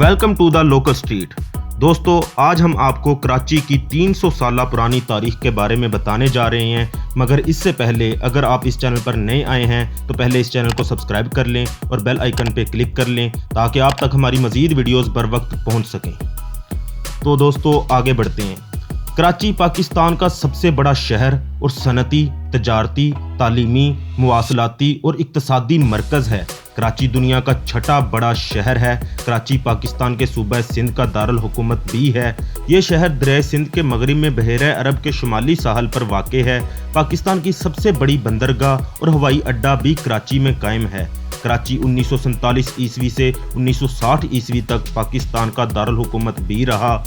Welcome to the local street. दोस्तों, आज हम आपको कराची की 300 साल पुरानी तारीख के बारे में बताने जा रहे हैं, मगर इससे पहले अगर आप इस चैनल पर नए आए हैं तो पहले इस चैनल को सब्सक्राइब कर लें और बेल आइकन पे क्लिक कर लें ताकि आप तक हमारी मज़ीद वीडियोस बर वक्त पहुंच सकें। तो दोस्तों, आगे बढ़ते हैं। कराची पाकिस्तान का सबसे बड़ा शहर और सनती, तजारती, तालीमी, मुवासलाती और इक्तसादी मरकज़ है। कराची दुनिया का छठा बड़ा शहर है। कराची पाकिस्तान के सूबा सिंध का दारुल हुकूमत भी है। ये शहर दरिया सिंध के मगरिब में बहरे अरब के शुमाली साहल पर वाक़े है। पाकिस्तान की सबसे बड़ी बंदरगाह और हवाई अड्डा भी कराची में कायम है। कराची 1947 ईस्वी से 1960 ईस्वी तक पाकिस्तान का दारुल हुकूमत भी रहा।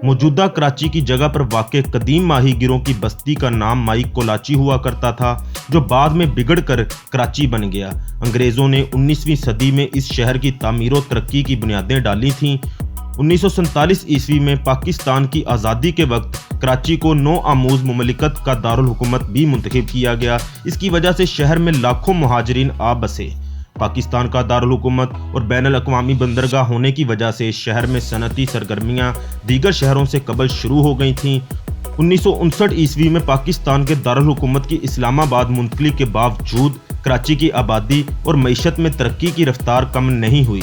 मौजूदा कराची की जगह पर वाक़े कदीम माहीगिरों की बस्ती का नाम माई कोलाची हुआ करता था, जो बाद में बिगड़कर कराची बन गया। अंग्रेज़ों ने 19वीं सदी में इस शहर की तामीर और तरक्की की बुनियादें डाली थीं। 1947 ईस्वी में पाकिस्तान की आज़ादी के वक्त कराची को नौ आमूज़ मुमलिकत का दारुल हुकूमत भी मुंतखब किया गया। इसकी वजह से शहर में लाखों मुहाजिरीन आ बसे। पाकिस्तान का दारुल हुकूमत और बैनुल अक़वामी बंदरगाह होने की वजह से शहर में सनती सरगर्मियाँ दीगर शहरों से कबल शुरू हो गई थीं। 1959 ईस्वी में पाकिस्तान के दारुल हुकूमत की इस्लामाबाद मुंतकली के बावजूद कराची की आबादी और मईशत में तरक्की की रफ्तार कम नहीं हुई।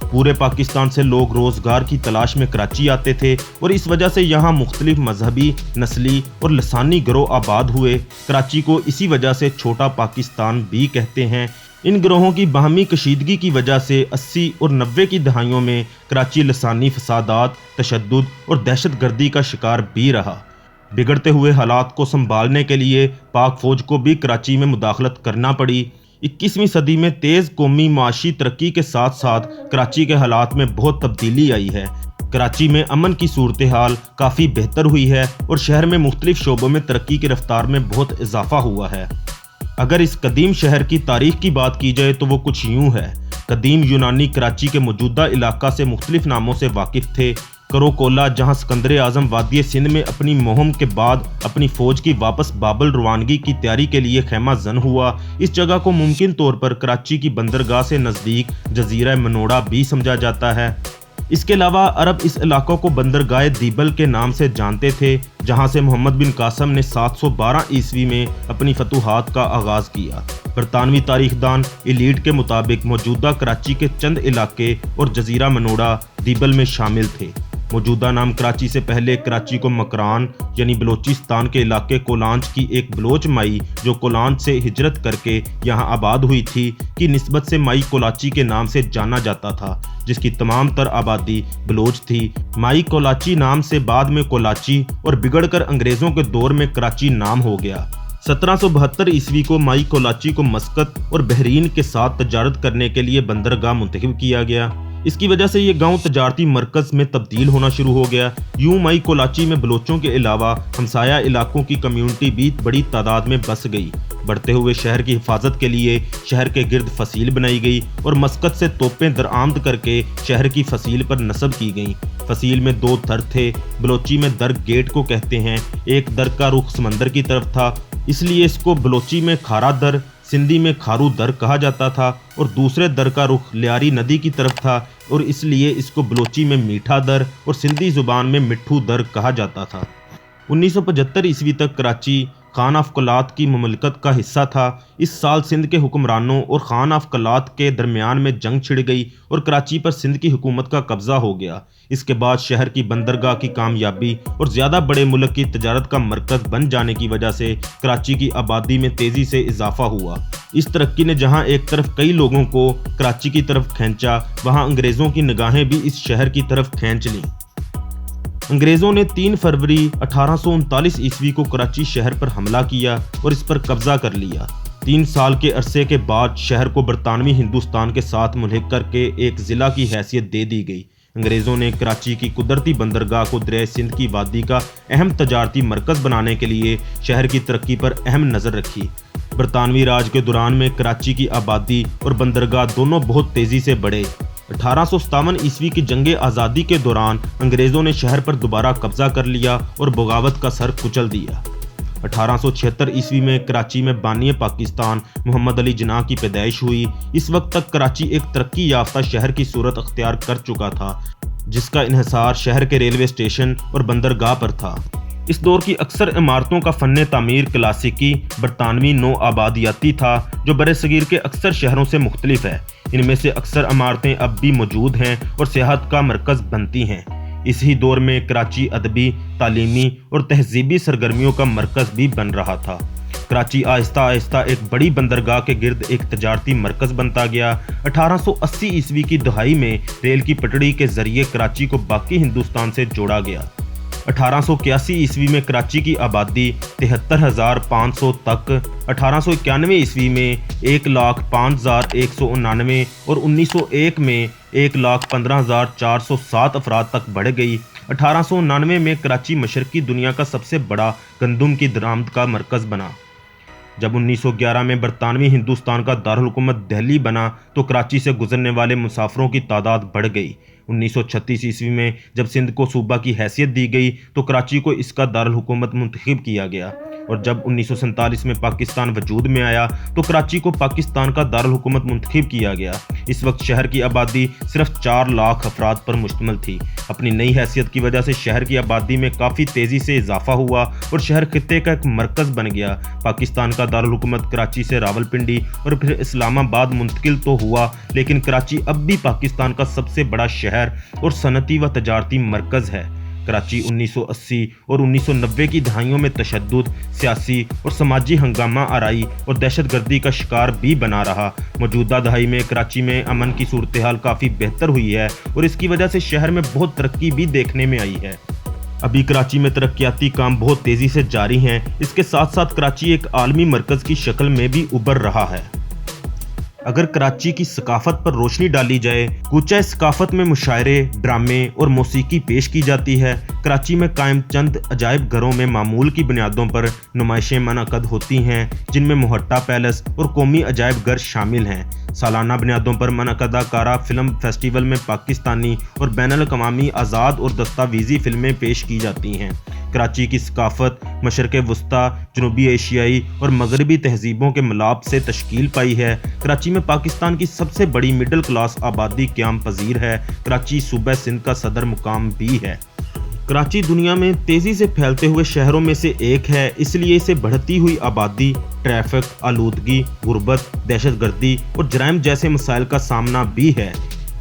पूरे पाकिस्तान से लोग रोज़गार की तलाश में कराची आते थे और इस वजह से यहाँ मुख्तलिफ मजहबी, नस्ली और लसानी गिरोह आबाद हुए। कराची को इसी वजह से छोटा पाकिस्तान भी कहते हैं। इन गिरोहों की बाहमी कशीदगी की वजह से 80 और 90 की दहाइयों में कराची लसानी फसादात, तशद्दुद और दहशत गर्दी का शिकार भी रहा। बिगड़ते हुए हालात को संभालने के लिए पाक फ़ौज को भी कराची में मुदाखलत करना पड़ी। 21वीं सदी में तेज़ कौमी माशी तरक्की के साथ साथ कराची के हालात में बहुत तब्दीली आई है। कराची में अमन की सूरत हाल काफ़ी बेहतर हुई है और शहर में मुख्तलिफ शोबों में तरक्की की रफ्तार में बहुत इजाफा हुआ है। अगर इस कदीम शहर की तारीख की बात की जाए तो वो कुछ यूँ है। कदीम यूनानी कराची के मौजूदा इलाका से मुख्तलिफ नामों से वाकिफ़ थे। करोकोला, जहाँ सिकंदर आज़म वादी सिंध में अपनी मुहिम के बाद अपनी फ़ौज की वापस बाबल रवानगी की तैयारी के लिए खैमा जन हुआ। इस जगह को मुमकिन तौर पर कराची की बंदरगाह से नज़दीक जजीरा मनोड़ा भी समझा जाता है। इसके अलावा अरब इस इलाकों को बंदरगाह दीबल के नाम से जानते थे, जहां से मोहम्मद बिन कासम ने 712 ईस्वी में अपनी फतूहात का आगाज़ किया। बरतानवी तारीखदान इलीट के मुताबिक मौजूदा कराची के चंद इलाके और जजीरा मनोड़ा दीबल में शामिल थे। मौजूदा नाम कराची से पहले कराची को मकरान यानी बलोचिस्तान के इलाके कोलांच की एक बलोच माई जो कोलांच से हिजरत करके यहाँ आबाद हुई थी की निस्बत से माई कोलाची के नाम से जाना जाता था, जिसकी तमाम तर आबादी बलोच थी। माई कोलाची नाम से बाद में कोलाची और बिगड़कर अंग्रेज़ों के दौर में कराची नाम हो गया। 1772 ईस्वी को माई कोलाची को मस्कत और बहरीन के साथ तजारत करने के लिए बंदरगाह मुंतखब किया गया। इसकी वजह से ये गांव तजारती मरकज़ में तब्दील होना शुरू हो गया। यूं माई कोलाची में बलोचों के अलावा हमसाया इलाकों की कम्यूनिटी भी बड़ी तादाद में बस गई। बढ़ते हुए शहर की हिफाजत के लिए शहर के गिर्द फसील बनाई गई और मस्कत से तोपें दरामद करके शहर की फसील पर नस्ब की गई। फसील में दो दर थे। बलोची में दर गेट को कहते हैं। एक दर का रुख समंदर की तरफ था, इसलिए इसको बलोची में खारा दर, सिंधी में खारू दर कहा जाता था, और दूसरे दर का रुख लियारी नदी की तरफ था और इसलिए इसको बलोची में मीठा दर और सिंधी ज़ुबान में मिट्ठू दर कहा जाता था। 1975 ईस्वी तक कराची खान ऑफ कलात की मुमलिकत का हिस्सा था। इस साल सिंध के हुक्मरानों और खान ऑफ कलात के दरमियान में जंग छिड़ गई और कराची पर सिंध की हुकूमत का कब्जा हो गया। इसके बाद शहर की बंदरगाह की कामयाबी और ज़्यादा बड़े मुल्क की तजारत का मरकज़ बन जाने की वजह से कराची की आबादी में तेज़ी से इजाफा हुआ। इस तरक्की ने जहां एक तरफ कई लोगों को कराची की तरफ खींचा, वहां अंग्रेज़ों की निगाहें भी इस शहर की तरफ खींच लीं। अंग्रेज़ों ने 3 फरवरी 1839 ईस्वी को कराची शहर पर हमला किया और इस पर कब्जा कर लिया। 3 साल के अरसे के बाद शहर को बरतानवी हिंदुस्तान के साथ मुल्हिक करके एक ज़िला की हैसियत दे दी गई। अंग्रेज़ों ने कराची की कुदरती बंदरगाह को दरिया सिंध की वादी का अहम तजारती मरकज़ बनाने के लिए शहर की तरक्की पर अहम नज़र रखी। बरतानवी राज के दौरान में कराची की आबादी और बंदरगाह दोनों बहुत तेज़ी से बढ़े। 1857 ईस्वी की जंग आज़ादी के दौरान अंग्रेज़ों ने शहर पर दोबारा कब्जा कर लिया और बगावत का सर कुचल दिया। 1876 ईस्वी में कराची में बानी पाकिस्तान मोहम्मद अली जिन्ना की पैदाइश हुई। इस वक्त तक कराची एक तरक्की याफ्ता शहर की सूरत अख्तियार कर चुका था, जिसका इन्हिसार शहर के रेलवे स्टेशन और बंदरगाह पर था। इस दौर की अक्सर इमारतों का फन्ने तामीर क्लासिकी बरतानवी नो आबादियाती था, जो बरसगीर के अक्सर शहरों से मुख्तलिफ है। इनमें से अक्सर इमारतें अब भी मौजूद हैं और सियाहत का मरकज़ बनती हैं। इसी दौर में कराची अदबी, तालीमी और तहजीबी सरगर्मियों का मरकज़ भी बन रहा था। कराची आहिस्ता आहिस्ता एक बड़ी बंदरगाह के गिर्द एक तजारती मरकज़ बनता गया। 1880 ईस्वी की दहाई में रेल की पटड़ी के जरिए कराची को बाकी हिंदुस्तान से जोड़ा गया। 1881 ईस्वी में कराची की आबादी 73,500 तक, 1891 ईस्वी में 1,05,199 और 1901 में 1,15,407 अफराद तक बढ़ गई। 1899 में कराची मशरकी दुनिया का सबसे बड़ा गंदम की दरामद का मरकज़ बना। जब 1911 में बरतानवी हिंदुस्तान का दारुल हुकूमत दिल्ली बना तो कराची से गुजरने वाले मुसाफिरों की तादाद बढ़ गई। 1936 ईस्वी में जब सिंध को सूबा की हैसियत दी गई तो कराची को इसका दारुल हुकूमत मुंतखब किया गया, और जब 1947 में पाकिस्तान वजूद में आया तो कराची को पाकिस्तान का दारुल हुकूमत मुंतखब किया गया। इस वक्त शहर की आबादी सिर्फ 4 लाख अफराद पर मुश्तमिल थी। अपनी नई हैसियत की वजह से शहर की आबादी में काफ़ी तेज़ी से इजाफा हुआ और शहर खित्ते का एक मरकज़ बन गया। पाकिस्तान का दारुल हुकूमत कराची से रावलपिंडी और फिर इस्लामाबाद मुंतकिल तो हुआ, लेकिन कराची अब भी पाकिस्तान का सबसे बड़ा शहर और सनती व तजारती मरकज़ है। कराची 1980 और 1990 की दहाइयों में तशद्दुद, सियासी और समाजी हंगामा आराई और दहशतगर्दी का शिकार भी बना रहा। मौजूदा दहाई में कराची में अमन की सूरत हाल काफ़ी बेहतर हुई है और इसकी वजह से शहर में बहुत तरक्की भी देखने में आई है। अभी कराची में तरक्याती काम बहुत तेज़ी से जारी हैं। इसके साथ साथ कराची एक आलमी मरकज़ की शक्ल में भी उभर रहा है। अगर कराची की सकाफत पर रोशनी डाली जाए, कूचा सकाफत में मुशायरे, ड्रामे और मौसीकी पेश की जाती है। कराची में कायम चंद अजायब घरों में मामूल की बुनियादों पर नुमाइशें मुनअक़द होती हैं, जिनमें मोहट्टा पैलेस और कौमी अजायब घर शामिल हैं। सालाना बुनियादों पर मुनअक़दा कारा फिल्म फेस्टिवल में पाकिस्तानी और बैनुल-अक़वामी आज़ाद और दस्तावेज़ी फिल्में पेश की जाती हैं। कराची की सकाफत मशरक़ वस्ता, जनूबी एशियाई और मगरबी तहजीबों के मिलाप से तश्कील पाई है। कराची में पाकिस्तान की सबसे बड़ी मिडिल क्लास आबादी क़याम पजीर है। कराची सूबा सिंध का सदर मुकाम भी है। कराची दुनिया में तेज़ी से फैलते हुए शहरों में से एक है, इसलिए इसे बढ़ती हुई आबादी, ट्रैफिक, आलूदगी, गुर्बत, दहशतगर्दी और जराइम जैसे मसाइल का सामना भी है।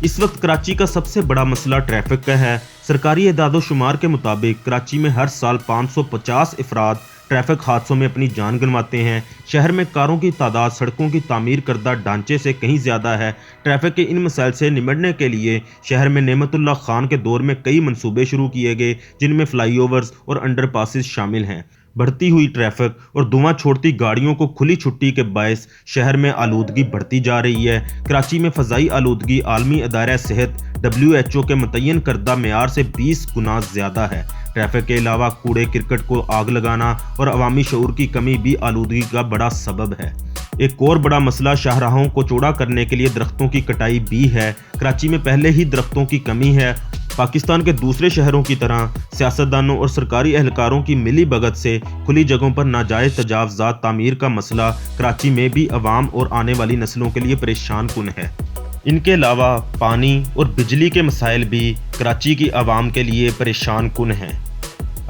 इस वक्त कराची का सबसे बड़ा मसला ट्रैफिक का है। सरकारी एदाद-ओ-शुमार के मुताबिक कराची में हर साल 550 अफराद ट्रैफिक हादसों में अपनी जान गंवाते हैं। शहर में कारों की तादाद सड़कों की तामीर करदा ढांचे से कहीं ज़्यादा है। ट्रैफिक के इन मसाइल से निपटने के लिए शहर में नेमतुल्लाह खान के दौर में कई मंसूबे शुरू किए गए, जिनमें फ्लाईओवर्स और अंडरपासेस शामिल हैं। बढ़ती हुई ट्रैफिक और धुआं छोड़ती गाड़ियों को खुली छुट्टी के बायस शहर में आलूदगी बढ़ती जा रही है। कराची में फ़ज़ाई आलूदगी आलमी अदारा सेहत WHO के मुतय्यन करदा मेयार से 20 गुना ज़्यादा है। ट्रैफिक के अलावा कूड़े करकट को आग लगाना और अवामी शऊर की कमी भी आलूदगी का बड़ा सबब है। एक और बड़ा मसला शाहराहों को चौड़ा करने के लिए दरख्तों की कटाई भी है। कराची में पहले ही दरख्तों की कमी है। पाकिस्तान के दूसरे शहरों की तरह सियासतदानों और सरकारी एहलकारों की मिली भगत से खुली जगहों पर नाजायज़ तजावज़ात तामीर का मसला कराची में भी अवाम और आने वाली नस्लों के लिए परेशान कुन है। इनके अलावा पानी और बिजली के मसाइल भी कराची की आवाम के लिए परेशान कुन हैं।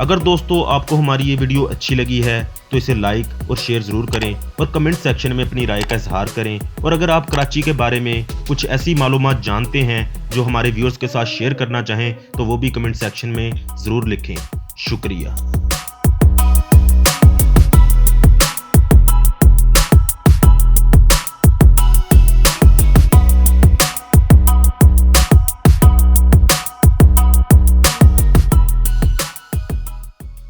अगर दोस्तों आपको हमारी ये वीडियो अच्छी लगी है तो इसे लाइक और शेयर ज़रूर करें और कमेंट सेक्शन में अपनी राय का इजहार करें। और अगर आप कराची के बारे में कुछ ऐसी मालूमात जानते हैं जो हमारे व्यूअर्स के साथ शेयर करना चाहें तो वो भी कमेंट सेक्शन में ज़रूर लिखें। शुक्रिया।